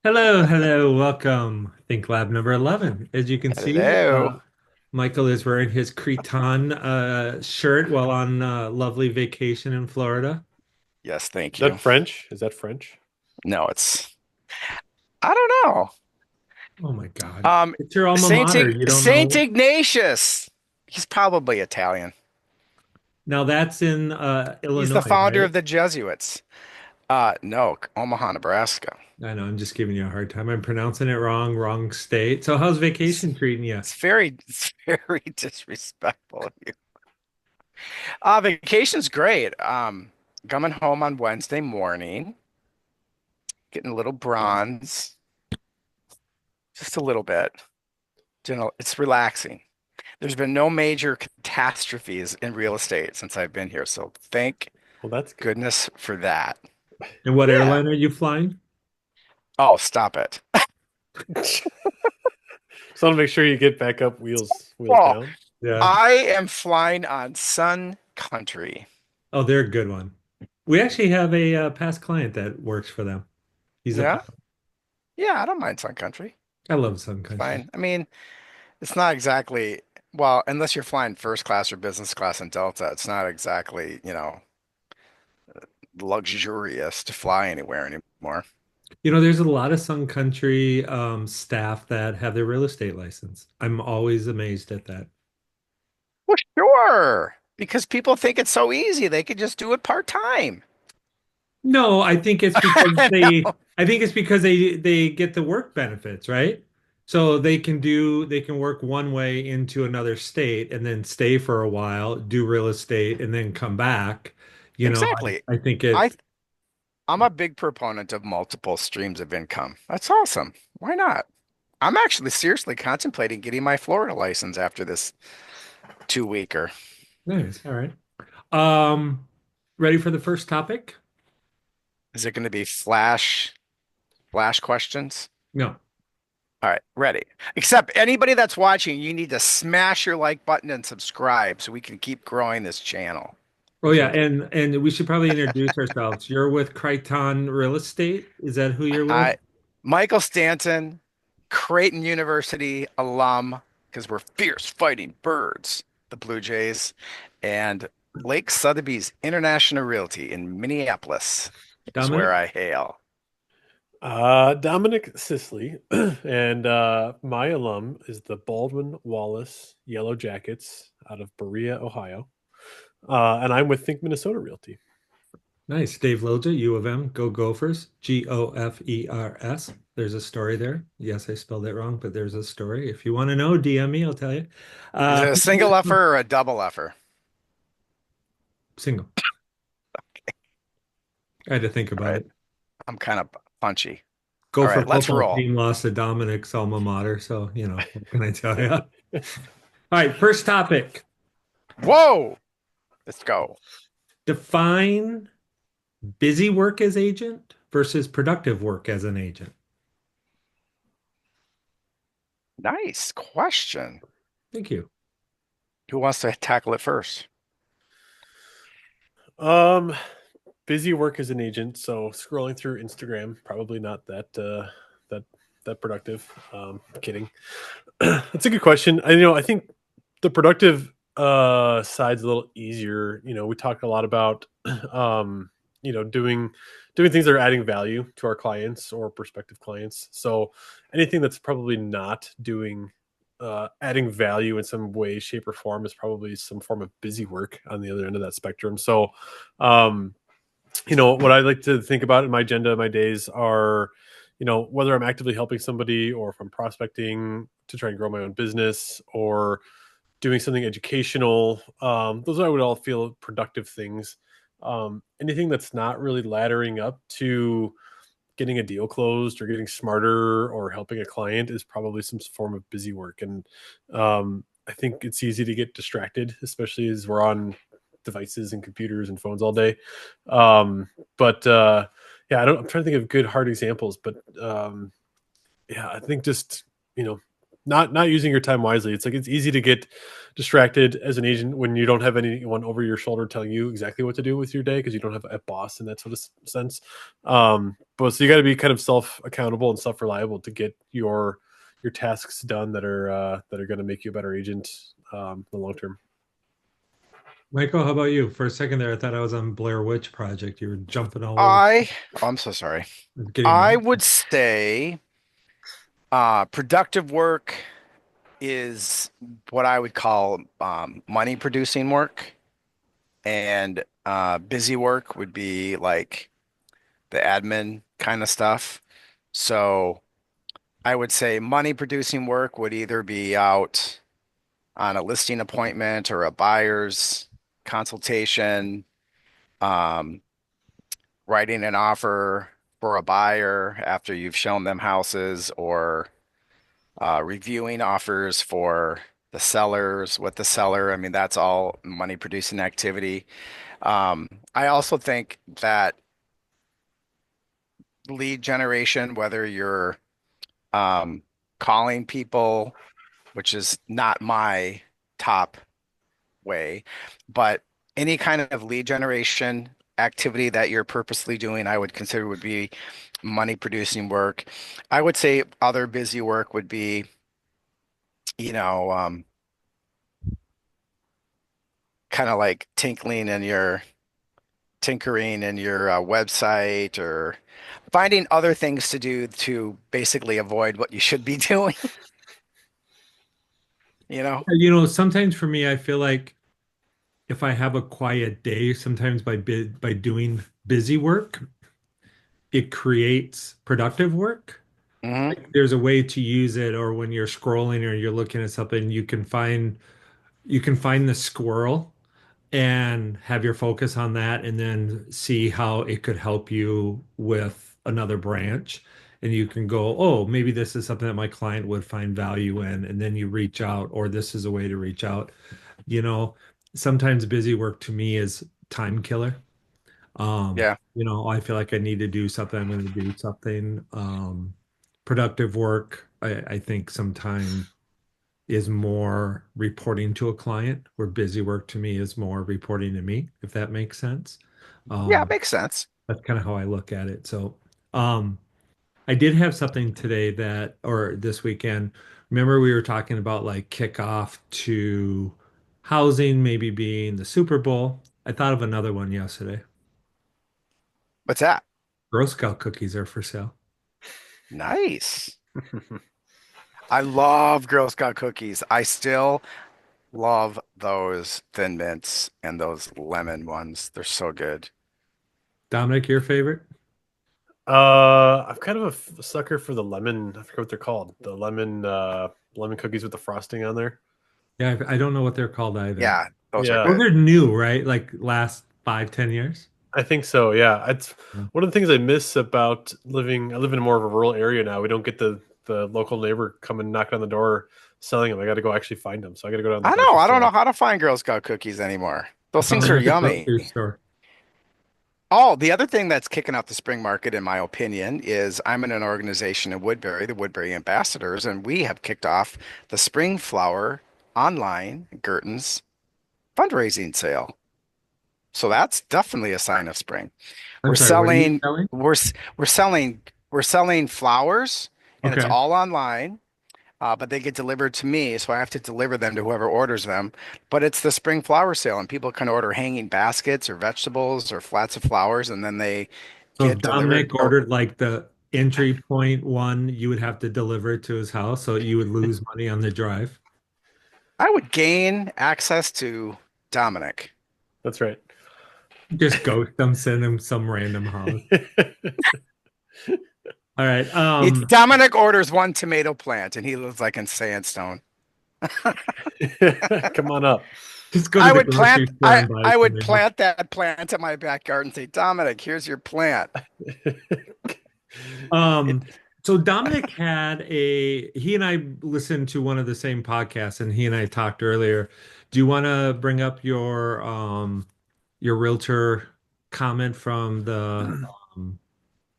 Hello, hello, welcome. Think Lab number 11. As you can see, Hello. Michael is wearing his Cretan shirt while on lovely vacation in Florida. Yes, thank Is that you. French? Is that French? No, I don't know. Oh my God. Um, It's your alma mater. You don't Saint know? Ignatius. He's probably Italian. Now that's in He's the Illinois, founder right? of the Jesuits. No, Omaha, Nebraska. I know, I'm just giving you a hard time. I'm pronouncing it wrong, wrong state. So how's It's, vacation treating you? it's very disrespectful of you. Vacation's great. Coming home on Wednesday morning, getting a little bronze, just a little bit. It's relaxing. There's been no major catastrophes in real estate since I've been here, so thank Well, that's good. goodness for that. And what Yeah. airline are you flying? Oh, stop it. So I want to make sure you get back up, wheels Oh, down. Yeah. I am flying on Sun Country. Oh, they're a good one. We actually have a past client that works for them. He's a Yeah? pilot. Yeah, I don't mind Sun Country. I love Sun It's Country. fine. I mean, it's not exactly, well, unless you're flying first class or business class in Delta, it's not exactly, luxurious to fly anywhere anymore. You know, there's a lot of Sun Country staff that have their real estate license. I'm always amazed at that. Well, sure. Because people think it's so easy, they could just do it part-time. No, I think it's because No. they get the work benefits, right? So they can work one way into another state and then stay for a while, do real estate, and then come back. You know, Exactly. I think I it. I'm a big proponent of multiple streams of income. That's awesome. Why not? I'm actually seriously contemplating getting my Florida license after this 2-weeker. Nice. All right. Um, ready for the first topic? Is it going to be flash questions? No. All right, ready. Except anybody that's watching, you need to smash your like button and subscribe so we can keep growing this channel. Oh yeah, and we should probably introduce ourselves. You're with Crichton Real Estate. Is that who you're with? I, Michael Stanton, Creighton University alum, because we're fierce fighting birds, the Blue Jays, and Lake Sotheby's International Realty in Minneapolis is where Dominic? I hail. Dominic Sisley, and my alum is the Baldwin Wallace Yellow Jackets out of Berea, Ohio. And I'm with Think Minnesota Realty. Nice. Dave Loja, U of M. Go Gophers. Gofers. There's a story there. Yes, I spelled it wrong, but there's a story. If you want to know, DM me, I'll tell you. Is it a single Uh, effer or a double effer? single. I had to think All about right, it. I'm kind of punchy. All Gopher right, let's football roll. team lost to Dominic's alma mater, so what can I tell you? All right, first topic. Whoa, let's go. Define busy work as agent versus productive work as an agent. Nice question. Thank you. Who wants to tackle it first? Um, Busy work as an agent, so scrolling through Instagram, probably not that that productive. Kidding. That's a good question. I think the productive side's a little easier. We talk a lot about um, doing things that are adding value to our clients or prospective clients. So anything that's probably not doing adding value in some way, shape, or form is probably some form of busy work on the other end of that spectrum. So um, what I like to think about in my agenda, my days are, whether I'm actively helping somebody or if I'm prospecting to try and grow my own business or doing something educational. Those I would all feel productive things. Anything that's not really laddering up to getting a deal closed or getting smarter or helping a client is probably some form of busy work. And I think it's easy to get distracted, especially as we're on devices and computers and phones all day. But yeah, I'm trying to think of good hard examples, but yeah, I think just, you know, not using your time wisely. It's like it's easy to get distracted as an agent when you don't have anyone over your shoulder telling you exactly what to do with your day because you don't have a boss in that sort of sense. But so you got to be kind of self accountable and self reliable to get your tasks done that are going to make you a better agent in the long term. Michael, how about you? For a second there, I thought I was on Blair Witch Project. You were jumping all over, I, oh, I'm so sorry. getting I my. would say productive work is what I would call money producing work, and busy work would be like the admin kind of stuff. So I would say money producing work would either be out on a listing appointment or a buyer's consultation, um, writing an offer for a buyer after you've shown them houses, or reviewing offers for the sellers with the seller. I mean, that's all money producing activity. I also think that lead generation, whether you're um, calling people, which is not my top way, but any kind of lead generation activity that you're purposely doing, I would consider would be money producing work. I would say other busy work would be, you know, kind of like tinkering in your website, or finding other things to do to basically avoid what you should be doing, you know? Sometimes for me, I feel like if I have a quiet day, sometimes by doing busy work, it creates productive work. Hmm. Like there's a way to use it, or when you're scrolling or you're looking at something, you can find the squirrel and have your focus on that and then see how it could help you with another branch. And you can go, oh, maybe this is something that my client would find value in. And then you reach out, or this is a way to reach out. You know, Sometimes busy work to me is time killer. Yeah. I feel like I need to do something. I'm going to do something. Productive work, I think sometimes is more reporting to a client, where busy work to me is more reporting to me, if that makes sense. Yeah, it Um, makes sense. that's kind of how I look at it. So, um, I did have something today or this weekend. Remember, we were talking about like kickoff to housing, maybe being the Super Bowl. I thought of another one yesterday. What's that? Girl Scout cookies are for sale. Nice. I love Girl Scout cookies. I still love those Thin Mints and those lemon ones. They're so good. Dominic, your favorite? I'm kind of a sucker for the lemon. I forget what they're called. The lemon cookies with the frosting on there. Yeah, I don't know what they're called either. Yeah, those are Yeah, Those good. are new, right? Like last 5, 10 years. I think so. Yeah, it's Yeah. one of the things I miss about living. I live in more of a rural area now. We don't get the local neighbor coming knocking on the door selling them. I got to go actually find them. So I got to go down to the I know. grocery I don't know store. how to find Girl Scout cookies anymore. I Those found things them are at the yummy. grocery store. Oh, the other thing that's kicking off the spring market, in my opinion, is I'm in an organization in Woodbury, the Woodbury Ambassadors, and we have kicked off the Spring Flower online Gertens fundraising sale. So that's definitely a sign of spring. We're I'm sorry, what are you selling, selling? we're selling, we're selling flowers, and it's Okay. all online. But they get delivered to me, so I have to deliver them to whoever orders them. But it's the spring flower sale, and people can order hanging baskets or vegetables or flats of flowers, and then they So if get delivered. Dominic Or ordered like the entry point one, you would have to deliver it to his house, so you would lose money on the drive. I would gain access to Dominic. That's right. Just ghost them, send him some random house. All right. It's Dominic orders one tomato plant, and he lives like in Sandstone. Come on up. Just go to I the would grocery plant store I and buy I would tomato. plant that plant in my backyard and say, Dominic, here's your plant. Um, It so Dominic he and I listened to one of the same podcasts, and he and I talked earlier. Do you want to bring up your realtor comment from um,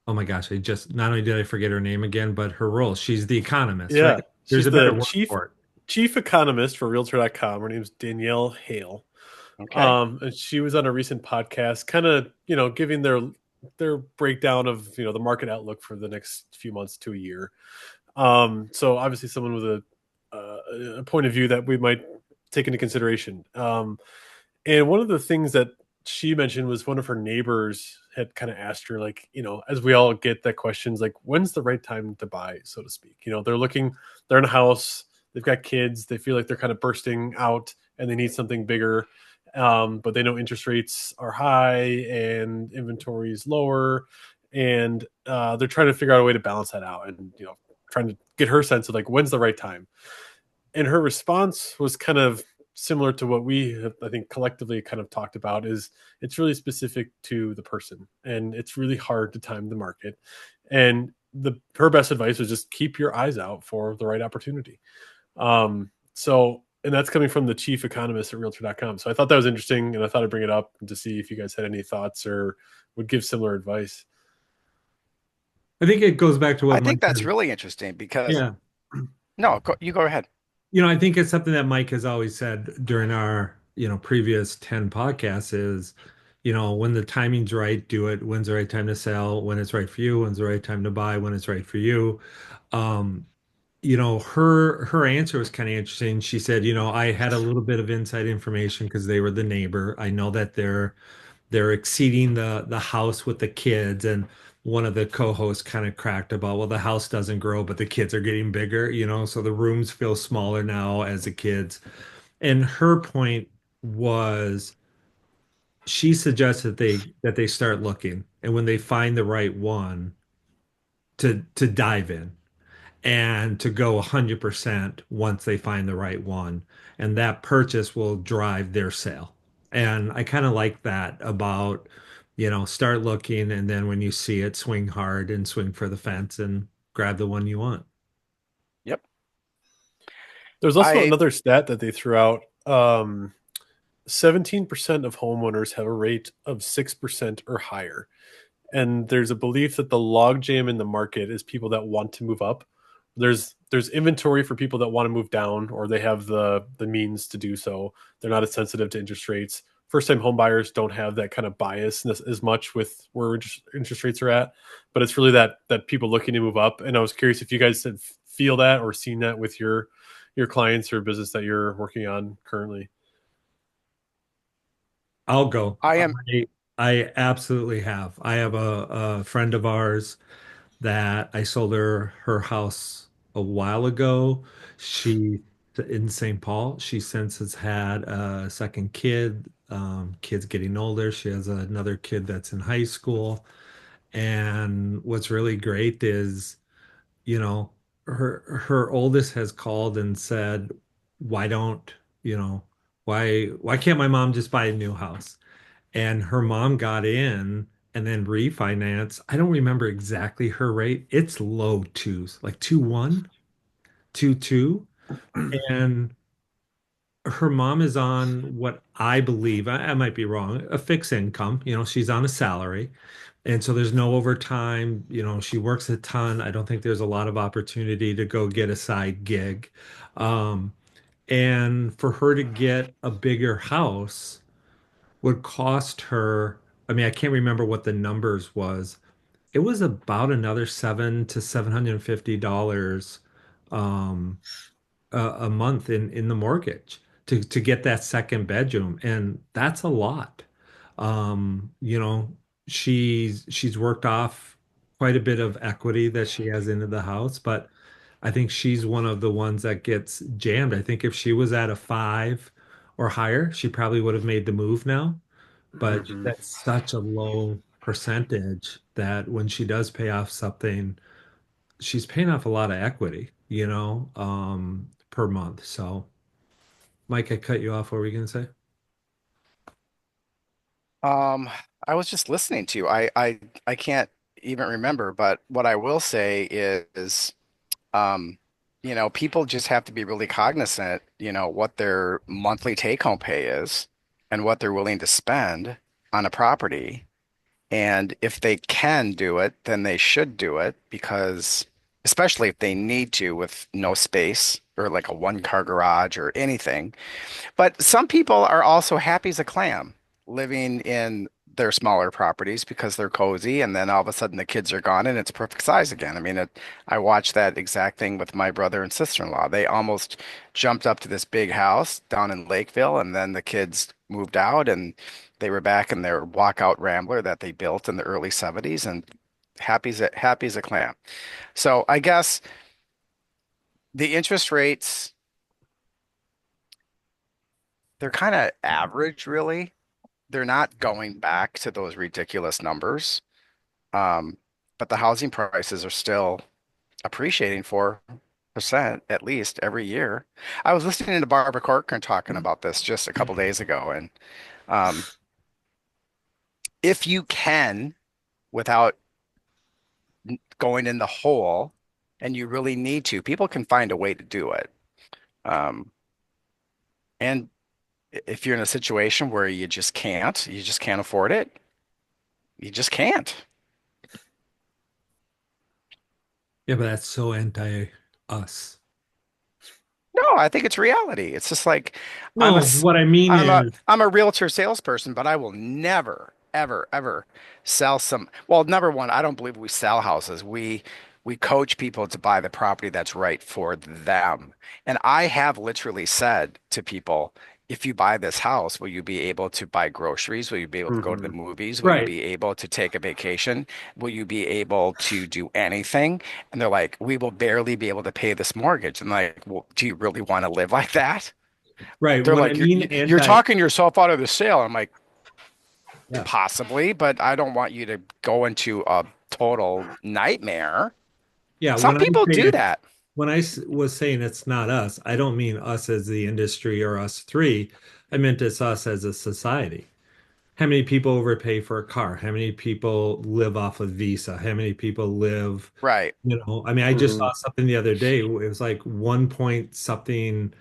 oh my gosh, not only did I forget her name again, but her role. She's the economist, Yeah, right? There's She's a better the word chief for it. chief economist for Realtor.com. Her name's Danielle Hale. Okay. And she was on a recent podcast, kind of, giving their breakdown of, the market outlook for the next few months to a year. So obviously someone with a point of view that we might take into consideration. And one of the things that she mentioned was one of her neighbors had kind of asked her, like, as we all get that questions, like, when's the right time to buy, so to speak? They're in a house, they've got kids, they feel like they're kind of bursting out and they need something bigger. But they know interest rates are high and inventory is lower. And they're trying to figure out a way to balance that out and, trying to get her sense of like, when's the right time? And her response was kind of similar to what we have, I think, collectively kind of talked about. Is it's really specific to the person and it's really hard to time the market. And her best advice was just keep your eyes out for the right opportunity. And that's coming from the chief economist at realtor.com. So I thought that was interesting and I thought I'd bring it up to see if you guys had any thoughts or would give similar advice. I think it goes back to I what think Mike that's said. really interesting because Yeah. no, you go ahead. I think it's something that Mike has always said during our, previous 10 podcasts is, when the timing's right, do it. When's the right time to sell? When it's right for you? When's the right time to buy? When it's right for you? Um, her answer was kind of interesting. She said, I had a little bit of inside information because they were the neighbor. I know that they're exceeding the house with the kids, and one of the co-hosts kind of cracked about, well, the house doesn't grow but the kids are getting bigger, so the rooms feel smaller now as the kids. And her point was, she suggested that they start looking, and when they find the right one, to dive in and to go 100% once they find the right one. And that purchase will drive their sale. And I kind of like that about, start looking, and then when you see it, swing hard and swing for the fence and grab the one you want. Yep. There's also I another stat that they threw out. 17% of homeowners have a rate of 6% or higher. And there's a belief that the logjam in the market is people that want to move up. There's inventory for people that want to move down or they have the means to do so. They're not as sensitive to interest rates. First time home buyers don't have that kind of bias as much with where interest rates are at, but it's really that people looking to move up. And I was curious if you guys feel that or seen that with your clients or business that you're working on currently. I'll go. I am I absolutely have. I have a friend of ours that I sold her house a while ago. She in St. Paul. She since has had a second kid. Kid's getting older. She has another kid that's in high school. And what's really great is, you know, her oldest has called and said, "Why don't, you know, why can't my mom just buy a new house?" And her mom got in and then refinance. I don't remember exactly her rate. It's low twos, like 2.1, 2.2. And her mom is on what I believe, I might be wrong, a fixed income. She's on a salary. And so there's no overtime. She works a ton. I don't think there's a lot of opportunity to go get a side gig. Um, and for her to get a bigger house would cost her, I mean, I can't remember what the numbers was. It was about another seven to $750 um, a month in the mortgage to get that second bedroom, and that's a lot. Um, you know, she's worked off quite a bit of equity that she has into the house, but I think she's one of the ones that gets jammed. I think if she was at a five or higher, she probably would have made the move now, but Mhm. that's such a low percentage that when she does pay off something, she's paying off a lot of equity, per month. So, Mike, I cut you off. What were you going to say? um I was just listening to you. I can't even remember, but what I will say is um people just have to be really cognizant, what their monthly take home pay is and what they're willing to spend on a property. And if they can do it, then they should do it because especially if they need to with no space or like a one-car garage or anything. But some people are also happy as a clam living in their smaller properties because they're cozy, and then all of a sudden the kids are gone and it's perfect size again. I mean, I watched that exact thing with my brother and sister-in-law. They almost jumped up to this big house down in Lakeville, and then the kids moved out and they were back in their walkout Rambler that they built in the early 70s and happy as a clam. So I guess the interest rates, they're kind of average, really. They're not going back to those ridiculous numbers. Um, but the housing prices are still appreciating 4% at least every year. I was listening to Barbara Corcoran talking about this just a couple days ago, and um, if you can, without going in the hole, and you really need to, people can find a way to do it. Um, and if you're in a situation where you just can't afford it, you just can't. Yeah, but that's so anti us. No, I think it's reality. It's just like I'm a No, what I mean is, I'm a realtor salesperson, but I will never, ever, ever sell some. Well, number one, I don't believe we sell houses. We coach people to buy the property that's right for them. And I have literally said to people, if you buy this house, will you be able to buy groceries? Will you be able to go to the Hmm. movies? Will you right. be able to take a vacation? Will you be able to do anything? And they're like, we will barely be able to pay this mortgage. And like, well, do you really want to live like that? Right. They're What I like, mean you're anti, talking yourself out of the sale. I'm like, yeah. possibly, but I don't want you to go into a total nightmare. Yeah, Some people do that. when was saying it's not us, I don't mean us as the industry or us three. I meant it's us as a society. How many people overpay for a car? How many people live off of Visa? How many people live, Right. I mean, I just Hmm. saw something the other day. It was like one point something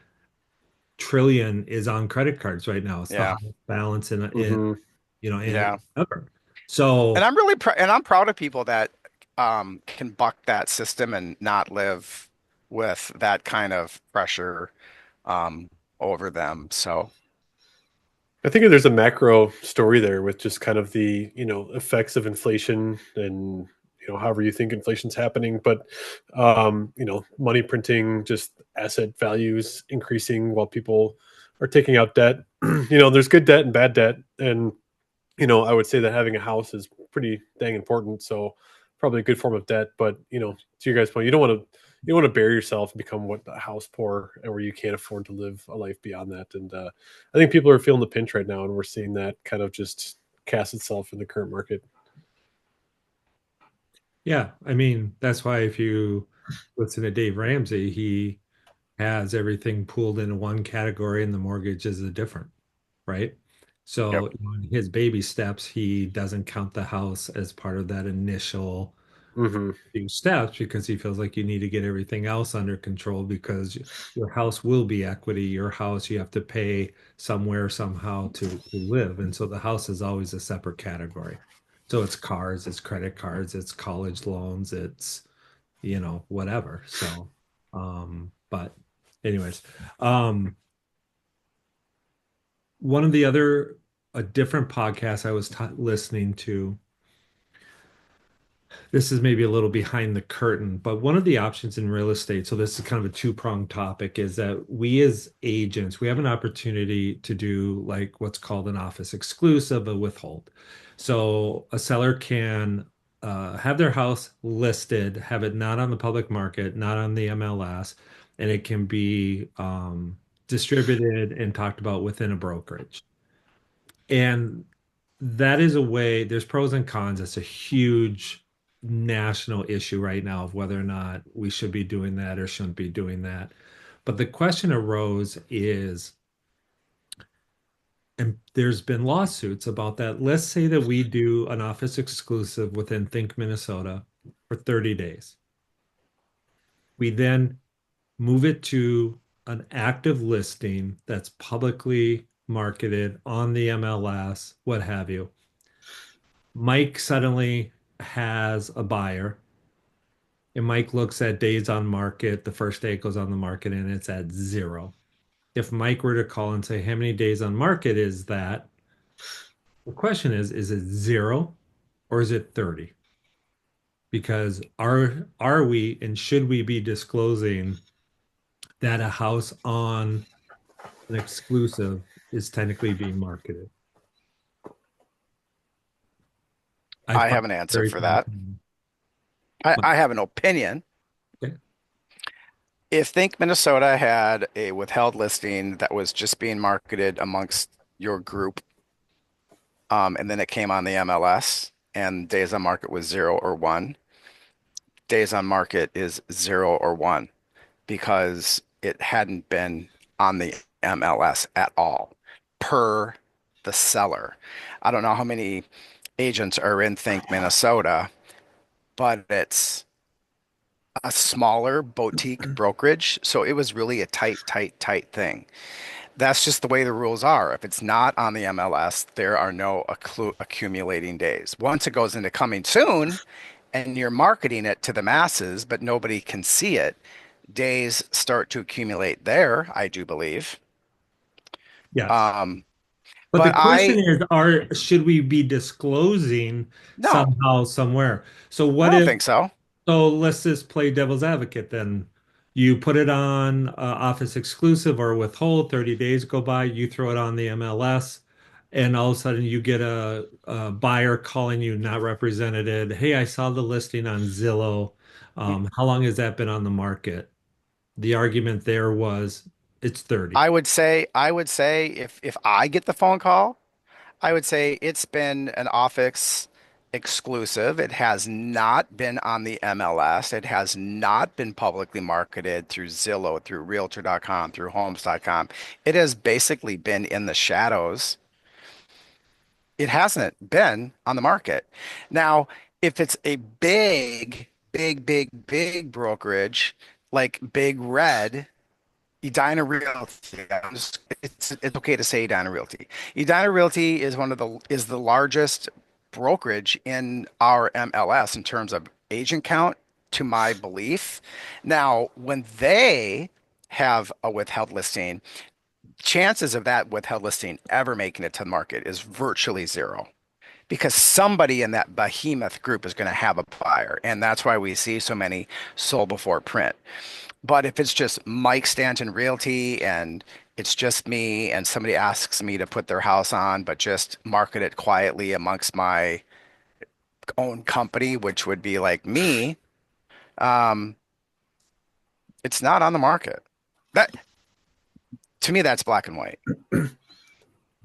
trillion is on credit cards right now. It's the Yeah. highest balance Hmm. in Yeah. ever. And So I'm proud of people that can buck that system and not live with that kind of pressure um over them. So, I think there's a macro story there with just kind of the effects of inflation and however you think inflation's happening, but money printing, just asset values increasing while people are taking out debt. There's good debt and bad debt, and I would say that having a house is pretty dang important. So probably a good form of debt. But to your guys' point, you don't want to bury yourself and become what house poor, and where you can't afford to live a life beyond that. And I think people are feeling the pinch right now, and we're seeing that kind of just cast itself in the current market. yeah, I mean, that's why if you listen to Dave Ramsey, he has everything pooled into one category and the mortgage is a different, right? Yep. So in his baby steps, he doesn't count the house as part of that initial Hmm. few steps because he feels like you need to get everything else under control because your house will be equity. Your house, you have to pay somewhere, somehow to live. And so the house is always a separate category. So it's cars, it's credit cards, it's college loans, it's, whatever. So, but anyways, um, one of the other, a different podcast I was listening to, this is maybe a little behind the curtain, but one of the options in real estate, so this is kind of a two-pronged topic, is that we as agents, we have an opportunity to do like what's called an office exclusive, a withhold. So a seller can have their house listed, have it not on the public market, not on the MLS, and it can be distributed and talked about within a brokerage. And that is a way, there's pros and cons. It's a huge national issue right now of whether or not we should be doing that or shouldn't be doing that. But the question arose is, and there's been lawsuits about that. Let's say that we do an office exclusive within Think Minnesota for 30 days. We then move it to an active listing that's publicly marketed on the MLS, what have you. Mike suddenly has a buyer and Mike looks at days on market, the first day it goes on the market and it's at zero. If Mike were to call and say, how many days on market is that? The question is it zero or is it 30? Because are we and should we be disclosing that a house on an exclusive is technically being marketed? I I find have an it answer very for that. fascinating. I, But, I have an opinion. okay. If Think Minnesota had a withheld listing that was just being marketed amongst your group, and then it came on the MLS, and days on market was 0 or 1, days on market is 0 or 1 because it hadn't been on the MLS at all per the seller. I don't know how many agents are in Think Minnesota, but it's a smaller boutique brokerage. So it was really a tight, tight, tight thing. That's just the way the rules are. If it's not on the MLS, there are no accumulating days. Once it goes into coming soon and you're marketing it to the masses, but nobody can see it, days start to accumulate there, I do believe. Yes. Um, But the but question is, should we be disclosing no, somehow, somewhere? So I what don't if, think so. so let's just play devil's advocate then. You put it on Office exclusive or withhold, 30 days go by, you throw it on the MLS, and all of a sudden you get a buyer calling you not represented. Hey, I saw the listing on Zillow. How long has that been on the market? The argument there was it's 30. I would say if I get the phone call, I would say it's been an Office exclusive. It has not been on the MLS. It has not been publicly marketed through Zillow, through Realtor.com, through Homes.com. It has basically been in the shadows. It hasn't been on the market. Now, if it's a big, big, big, big brokerage like Big Red, Edina Realty. It's okay to say Edina Realty. Edina Realty is the largest brokerage in our MLS in terms of agent count, to my belief. Now, when they have a withheld listing, chances of that withheld listing ever making it to the market is virtually zero because somebody in that behemoth group is going to have a buyer, and that's why we see so many sold before print. But if it's just Mike Stanton Realty and it's just me and somebody asks me to put their house on, but just market it quietly amongst my own company, which would be like me, um, it's not on the market. That to me, that's black and white.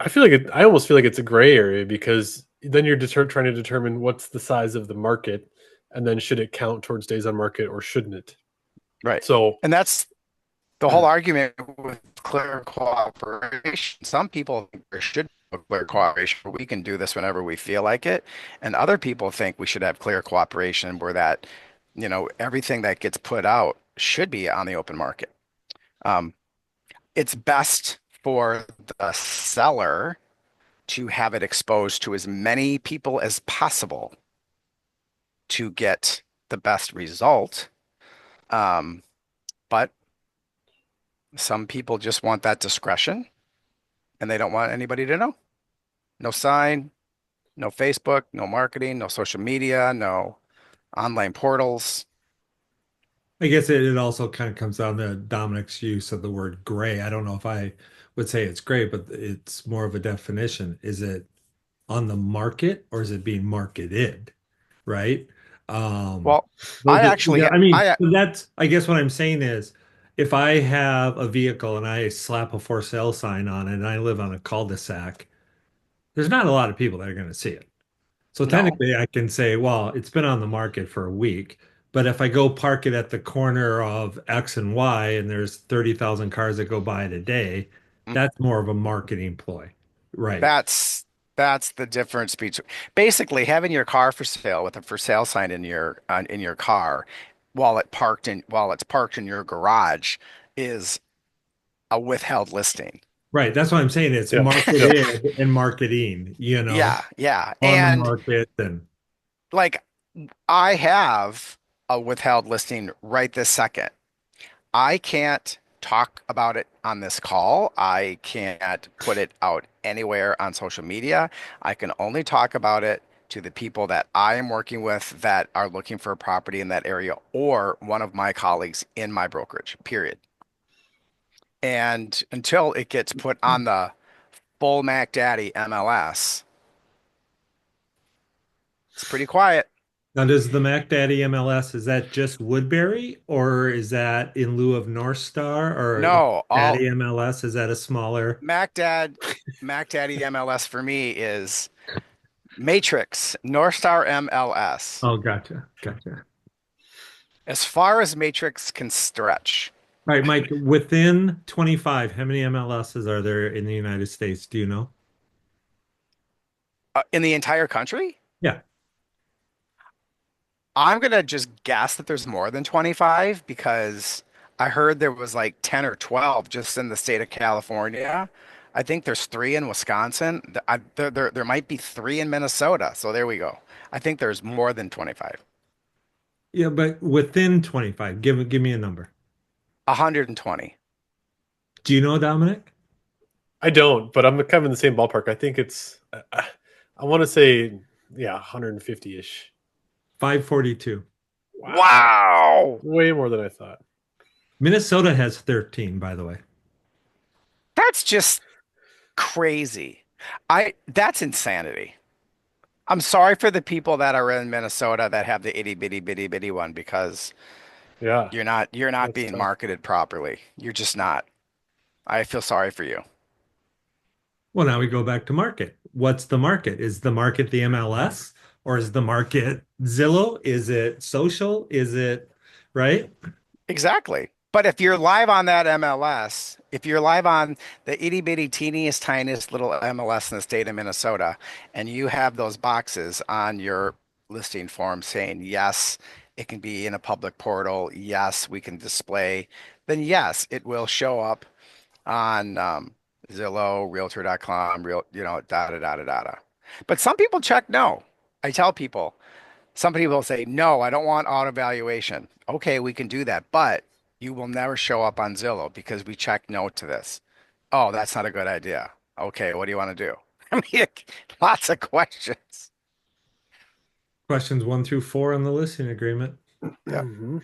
I feel like I almost feel like it's a gray area because then you're trying to determine what's the size of the market, and then should it count towards days on market or shouldn't it? Right. So, And that's the whole argument with clear cooperation. Some people think there should be clear cooperation, where we can do this whenever we feel like it. And other people think we should have clear cooperation where everything that gets put out should be on the open market. Um, it's best for the seller to have it exposed to as many people as possible to get the best result. Um, but some people just want that discretion and they don't want anybody to know. No sign, no Facebook, no marketing, no social media, no online portals. I guess it also kind of comes down to Dominic's use of the word gray. I don't know if I would say it's gray, but it's more of a definition. Is it on the market or is it being marketed? Right? Um, Well, I actually, I mean, I, that's, I guess what I'm saying is if I have a vehicle and I slap a for sale sign on it and I live on a cul-de-sac, there's not a lot of people that are going to see it. So no, technically, I can say, well, it's been on the market for a week. But if I go park it at the corner of X and Y and there's 30,000 cars that go by it a day, that's more of a marketing ploy. Right. that's that's the difference between basically having your car for sale with a for sale sign in your car while it's parked in your garage is a withheld listing. Right. That's what I'm saying. It's yeah, yeah. marketed and marketing, Yeah, yeah. on the And market and like I have. a withheld listing right this second. I can't talk about it on this call. I can't put it out anywhere on social media. I can only talk about it to the people that I am working with that are looking for a property in that area or one of my colleagues in my brokerage, period. And until it gets put on the full Mac Daddy MLS, it's pretty quiet. Now, does the Mac Daddy MLS, is that just Woodbury or is that in lieu of North Star or No, all Daddy MLS? Is that a smaller? Mac Dad, Mac Daddy MLS for me is Matrix, North Star MLS. Oh, gotcha. Gotcha. As far as Matrix can stretch. All right, Mike, within 25, how many MLSs are there in the United States? Do you know? In the entire country, Yeah. I'm gonna just guess that there's more than 25 because I heard there was like 10 or 12 just in the state of California. I think there's three in Wisconsin. There might be three in Minnesota. So there we go. I think there's more than 25. Yeah, but within 25, give me a number. 120. Do you know, Dominic? I don't, but I'm kind of in the same ballpark. I think it's, I want to say, yeah, 150-ish. 542. Wow. Wow. Way more than I thought. Minnesota has 13, by the way. That's just crazy. That's insanity. I'm sorry for the people that are in Minnesota that have the itty bitty bitty bitty one because Yeah, you're not that's being tough. marketed properly. You're just not. I feel sorry for you. Well, now we go back to market. What's the market? Is the market the MLS or is the market Zillow? Is it social? Is it right? Exactly. But if you're live on that MLS, if you're live on the itty bitty teeniest tiniest little MLS in the state of Minnesota, and you have those boxes on your listing form saying, yes, it can be in a public portal, yes, we can display, then yes, it will show up on Zillow, Realtor.com, da da da da da da. But some people check no. I tell people, some people say, no, I don't want auto valuation. Okay, we can do that, but you will never show up on Zillow because we check no to this. Oh, that's not a good idea. Okay, what do you want to do? I mean, lots of questions. Questions 1 through 4 on the listing agreement. Yeah. Mhm.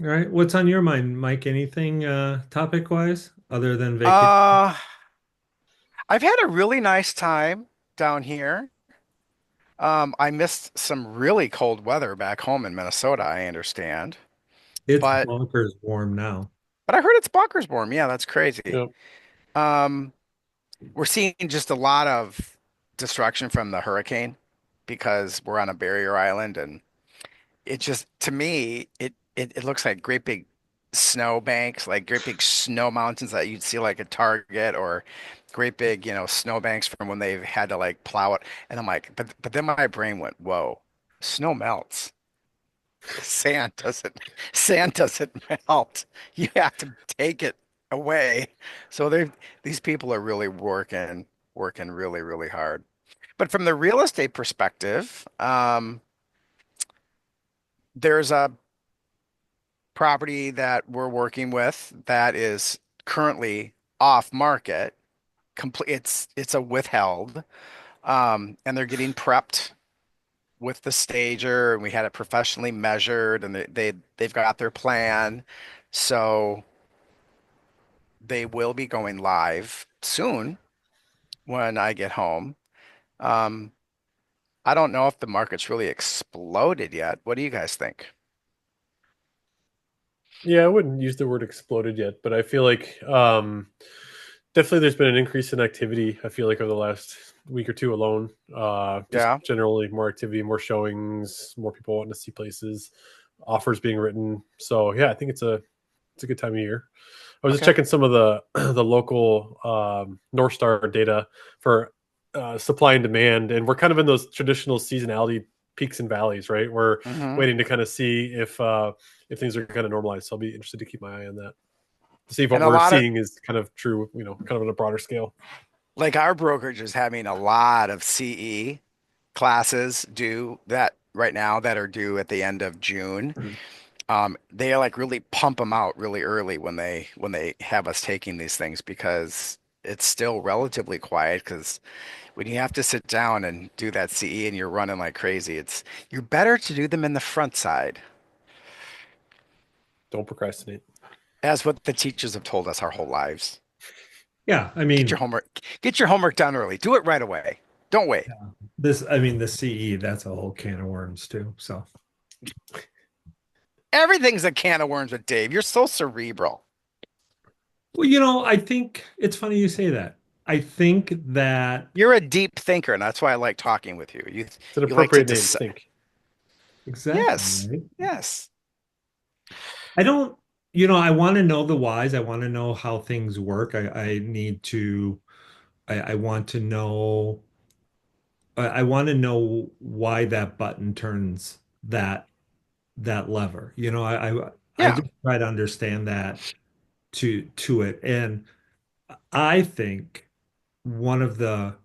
All right. What's on your mind, Mike? Anything topic wise other than vacation? Uh, I've had a really nice time down here. I missed some really cold weather back home in Minnesota, I understand. It's But bonkers warm now. but I heard it's bonkers warm. Yeah, that's crazy. Yep. Um, we're seeing just a lot of destruction from the hurricane because we're on a barrier island and it just to me it looks like great big snow banks, like great big snow mountains that you'd see like at Target or great big, snow banks from when they've had to like plow it. And I'm like, but then my brain went, whoa, snow melts. Sand doesn't sand doesn't melt. You have to take it away. So these people are really working really, really hard. But from the real estate perspective, there's a property that we're working with that is currently off market. Complete it's a withheld. And they're getting prepped with the stager and we had it professionally measured and they've got their plan. So they will be going live soon when I get home. Um, I don't know if the market's really exploded yet. What do you guys think? Yeah, I wouldn't use the word exploded yet, but I feel like definitely there's been an increase in activity. I feel like over the last week or two alone, just Yeah. generally more activity, more showings, more people wanting to see places, offers being written. So yeah, I think it's a good time of year. I was just Okay. checking some of the the local North Star data for supply and demand, and we're kind of in those traditional seasonality peaks and valleys, right? We're Hmm. waiting to kind of see if things are kind of normalized. So I'll be interested to keep my eye on that to see if what And a we're lot of seeing is kind of true, kind of on a broader scale. like our brokerage is having a lot of CE classes due that right now that are due at the end of June. Mhm. They like really pump them out really early when they have us taking these things because it's still relatively quiet because when you have to sit down and do that CE and you're running like crazy, you're better to do them in the front side. Don't procrastinate. As what the teachers have told us our whole lives. Yeah, I Get mean, your homework, get your homework done early. Do it right away. Don't wait. the CE, that's a whole can of worms too. So, Everything's a can of worms with Dave. You're so cerebral. well, I think it's funny you say that. I think that You're a deep thinker, and that's why I like talking with you. You It's an you like to appropriate name. decide. Think. exactly, Yes, right? yes. I don't, I want to know the whys. I want to know how things work. I need to, I want to know, I want to know why that button turns that lever. I Yeah. just try to understand that to it. And I think one of the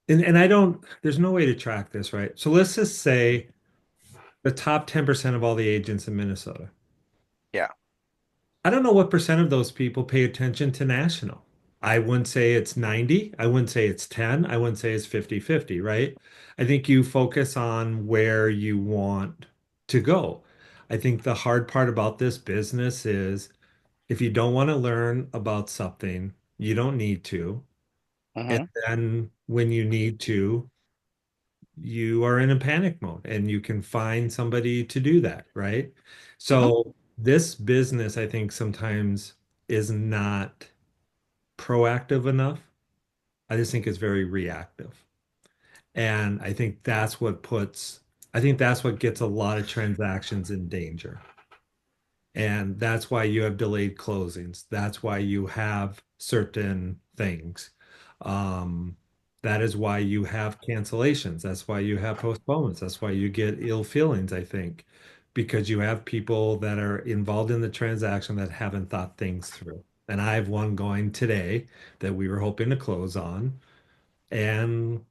and I don't there's no way to track this, right? So let's just say the top 10% of all the agents in Minnesota. Yeah. I don't know what percent of those people pay attention to national. I wouldn't say it's 90. I wouldn't say it's 10. I wouldn't say it's 50-50, right? I think you focus on where you want to go. I think the hard part about this business is if you don't want to learn about something, you don't need to. And Hmm. then when you need to, you are in a panic mode and you can find somebody to do that, right? Hmm. So this business, I think sometimes is not proactive enough. I just think it's very reactive. And I think that's what gets a lot of transactions in danger. And that's why you have delayed closings. That's why you have certain things. Um, that is why you have cancellations. That's why you have postponements. That's why you get ill feelings, I think, because you have people that are involved in the transaction that haven't thought things through. And I have one going today that we were hoping to close on. And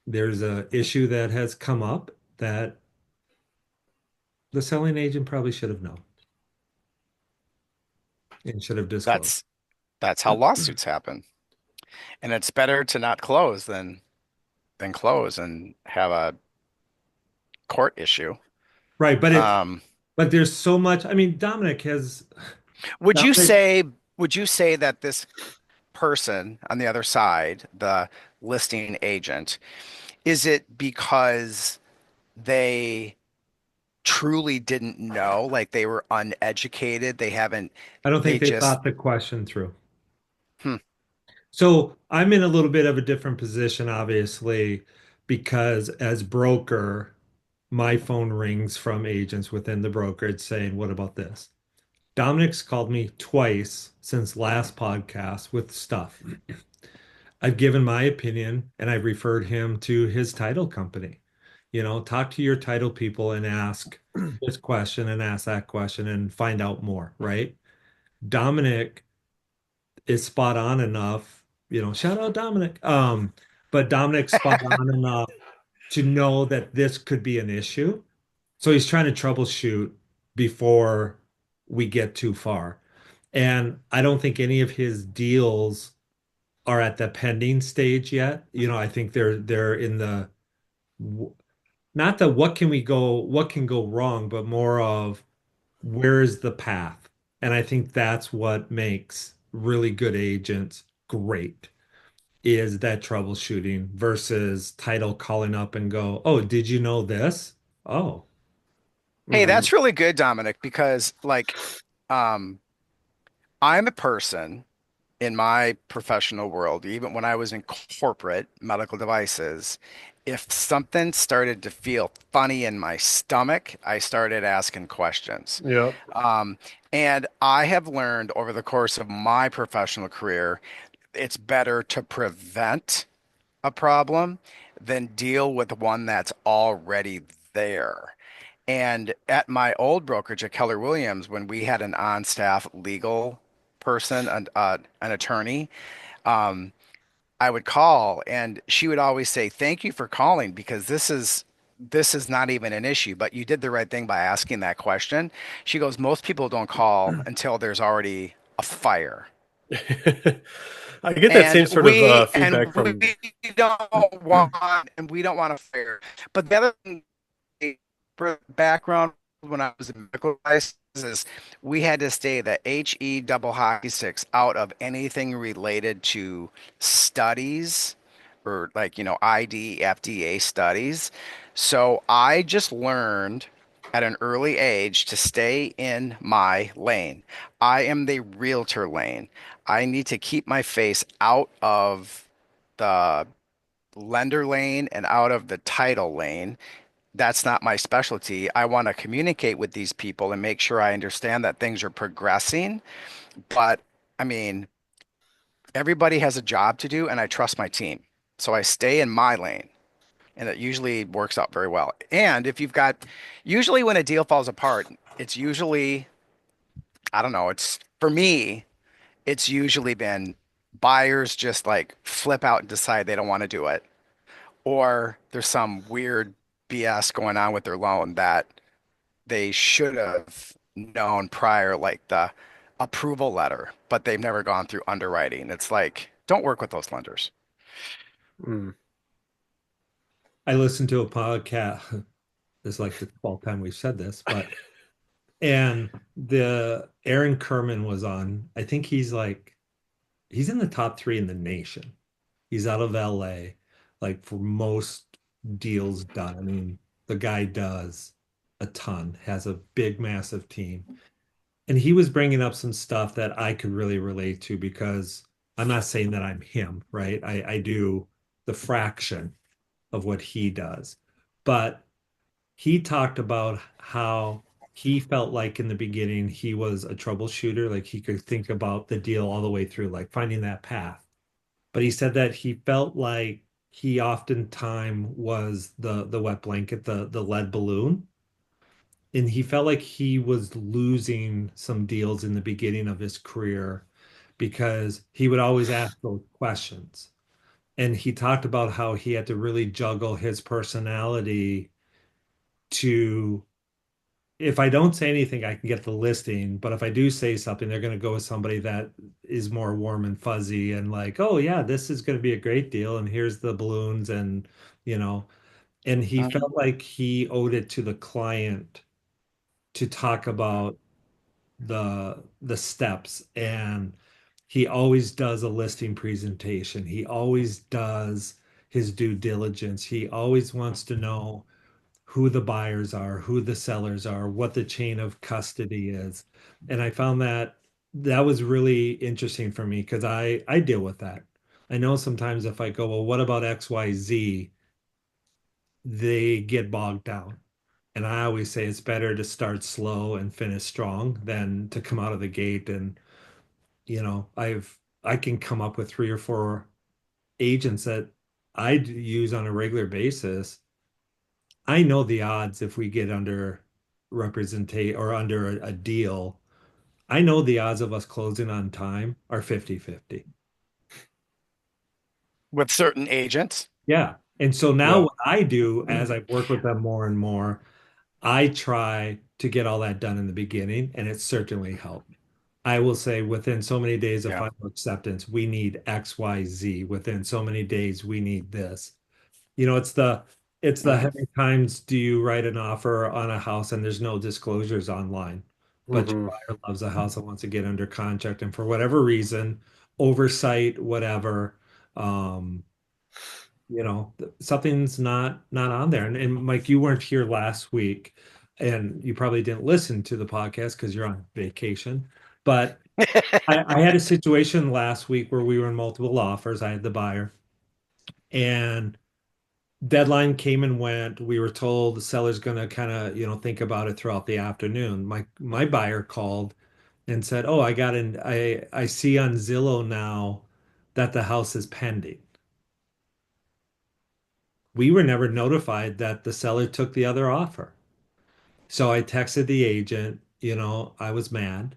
there's a issue that has come up that the selling agent probably should have known and should have disclosed. That's that's how lawsuits happen. And it's better to not close than close and have a court issue. Right, Um, but there's so much. I mean, would you Dominic, say would you say that this person on the other side, the listing agent, is it because they truly didn't know, like they were uneducated, they haven't, I don't think they they just, thought the question through. hmm, So I'm in a little bit of a different position, obviously, because as broker, my phone rings from agents within the brokerage saying, "What about this?" Dominic's called me twice since last podcast with stuff. I've given my opinion and I've referred him to his title company. Talk to your title people and ask this question and ask that question and find out more, right? Dominic is spot on enough, shout out Dominic. But Dominic's spot on enough to know that this could be an issue. So he's trying to troubleshoot before we get too far. And I don't think any of his deals are at the pending stage yet. I think they're in the not the what can go wrong, but more of where is the path? And I think that's what makes really good agents great is that troubleshooting versus title calling up and go, "Oh, did you know this?" Oh, hey, Hmm. that's really good, Dominic, because like, um, I'm a person in my professional world, even when I was in corporate medical devices, if something started to feel funny in my stomach, I started asking questions. Yep. Um, and I have learned over the course of my professional career, it's better to prevent a problem than deal with one that's already there. And at my old brokerage at Keller Williams, when we had an on-staff legal person, an attorney, um, I would call and she would always say, "Thank you for calling because this is not even an issue, but you did the right thing by asking that question." She goes, "Most people don't call until there's already a fire." I get that same sort of feedback We from. we don't want a fire. But the other thing, background when I was in medical devices is we had to stay the HE double hockey sticks out of anything related to studies or like, ID, FDA studies. So I just learned at an early age to stay in my lane. I am the realtor lane. I need to keep my face out of the lender lane and out of the title lane. That's not my specialty. I want to communicate with these people and make sure I understand that things are progressing. But I mean, everybody has a job to do, and I trust my team. So I stay in my lane, and it usually works out very well. And if you've got, usually when a deal falls apart, it's usually, I don't know, it's for me, it's usually been buyers just like flip out and decide they don't want to do it, or there's some weird BS going on with their loan that they should have known prior, like the approval letter, but they've never gone through underwriting. It's like, don't work with those lenders. Mm. I listened to a podcast. This is like the 12th time we've said this, but and the Aaron Kerman was on. I think he's in the top three in the nation. He's out of LA, like for most deals done. I mean, the guy does a ton, has a big, massive team. And he was bringing up some stuff that I could really relate to because I'm not saying that I'm him, right? I do the fraction of what he does. But he talked about how he felt like in the beginning he was a troubleshooter, like he could think about the deal all the way through, like finding that path. But he said that he felt like he oftentimes was the wet blanket, the lead balloon. And he felt like he was losing some deals in the beginning of his career because he would always ask those questions. And he talked about how he had to really juggle his personality to, if I don't say anything, I can get the listing. But if I do say something, they're going to go with somebody that is more warm and fuzzy and like, oh, yeah, this is going to be a great deal. And here's the balloons. And, you know, and he Mhm. felt like he owed it to the client to talk about the steps. And he always does a listing presentation. He always does his due diligence. He always wants to know who the buyers are, who the sellers are, what the chain of custody is. And I found that that was really interesting for me because I deal with that. I know sometimes if I go, well, what about XYZ? They get bogged down. And I always say it's better to start slow and finish strong than to come out of the gate and, I can come up with three or four agents that I use on a regular basis. I know the odds if we get under representate or under a deal, I know the odds of us closing on time are 50-50. With certain agents. Yeah. And so now Yeah. what I do as I work with them more and more, I try to get all that done in the beginning, and it certainly helped. I will say within so many days of Yeah. final acceptance, we need XYZ. Within so many days, we need this. It's the how Mhm. many times do you write an offer on a house and there's no disclosures online, but your Hmm. buyer loves a house and wants to get under contract, and for whatever reason, oversight, whatever, um, something's not on there. And Mike, you weren't here last week, and you probably didn't listen to the podcast because you're on vacation. But I had a situation last week where we were in multiple offers. I had the buyer, and deadline came and went. We were told the seller's going to kind of, think about it throughout the afternoon. My buyer called and said, "Oh, I see on Zillow now that the house is pending." We were never notified that the seller took the other offer. So I texted the agent, I was mad.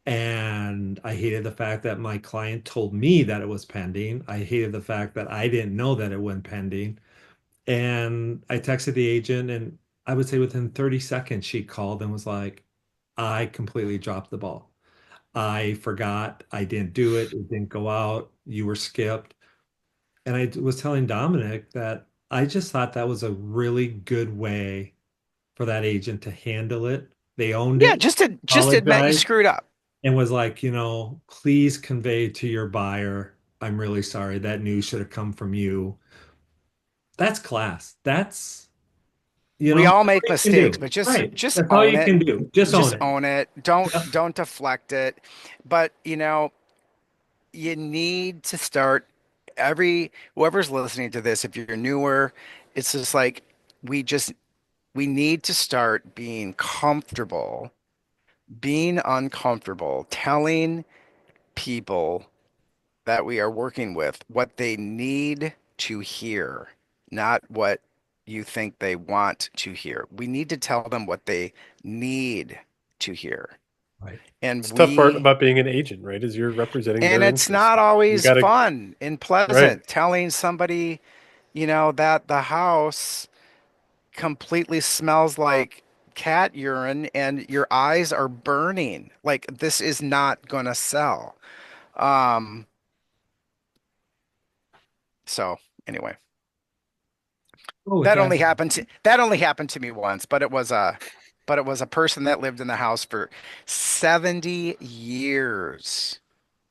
And I hated the fact that my client told me that it was pending. I hated the fact that I didn't know that it went pending. And I texted the agent, and I would say within 30 seconds, she called and was like, I completely dropped the ball. I forgot. I didn't do it. It didn't go out. You were skipped. And I was telling Dominic that I just thought that was a really good way for that agent to handle it. They owned Yeah, it, just admit you apologized, screwed up. and was like, please convey to your buyer, I'm really sorry. That news should have come from you. That's class. We That's all all make you can mistakes, do. but just Right. just That's all own you it. can do. Just own Just it. own it. Don't Yep. don't deflect it. But you need to start whoever's listening to this, if you're newer, it's just like we just we need to start being comfortable, being uncomfortable, telling people that we are working with what they need to hear, not what you think they want to hear. We need to tell them what they need to hear. Right. It's And the tough part we about being an agent, right? Is you're representing and their it's interests. not You always got to, fun and right. pleasant telling somebody, that the house completely smells like cat urine and your eyes are burning. Like this is not gonna sell. Um, so anyway, Oh, with that, that only happened to me once, but it was a person that lived in the house for 70 years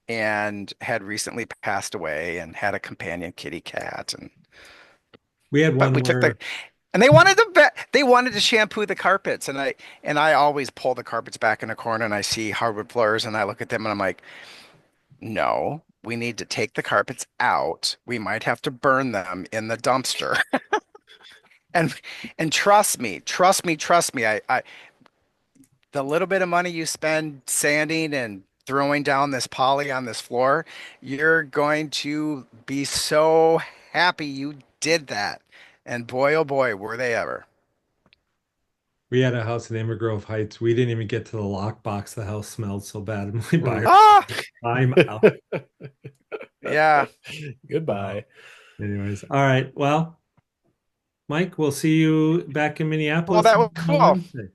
and had recently passed away and had a companion kitty cat and we had but one we took the where and they wanted to shampoo the carpets and I always pull the carpets back in a corner and I see hardwood floors and I look at them and I'm like, no, we need to take the carpets out. We might have to burn them in the dumpster. And and trust me, the little bit of money you spend sanding and throwing down this poly on this floor, you're going to be so happy you did that. And boy, oh boy, were they ever. we had a house in Amber Grove Heights. We didn't even get to the lockbox. The house smelled so bad. And my Mm. buyer, Ah, I'm out. yeah. So, Goodbye. anyways, all right. Well, Mike, we'll see you back in Well, Minneapolis that was on cool. Wednesday.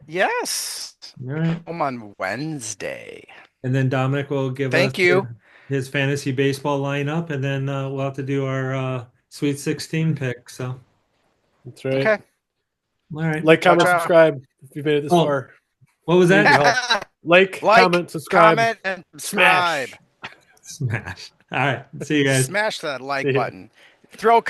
Yes. All right. Home on Wednesday. And then Dominic will give us Thank you. his fantasy baseball lineup, and then we'll have to do our Sweet 16 pick. So, That's right. Okay. all right. Like, Ciao, comment, ciao. subscribe if you've made it this Oh, far. what was We need your that? help. Like, Like, comment, subscribe, comment, and subscribe. smash. Smash. All right. See you guys. Smash that like See ya. button. Throw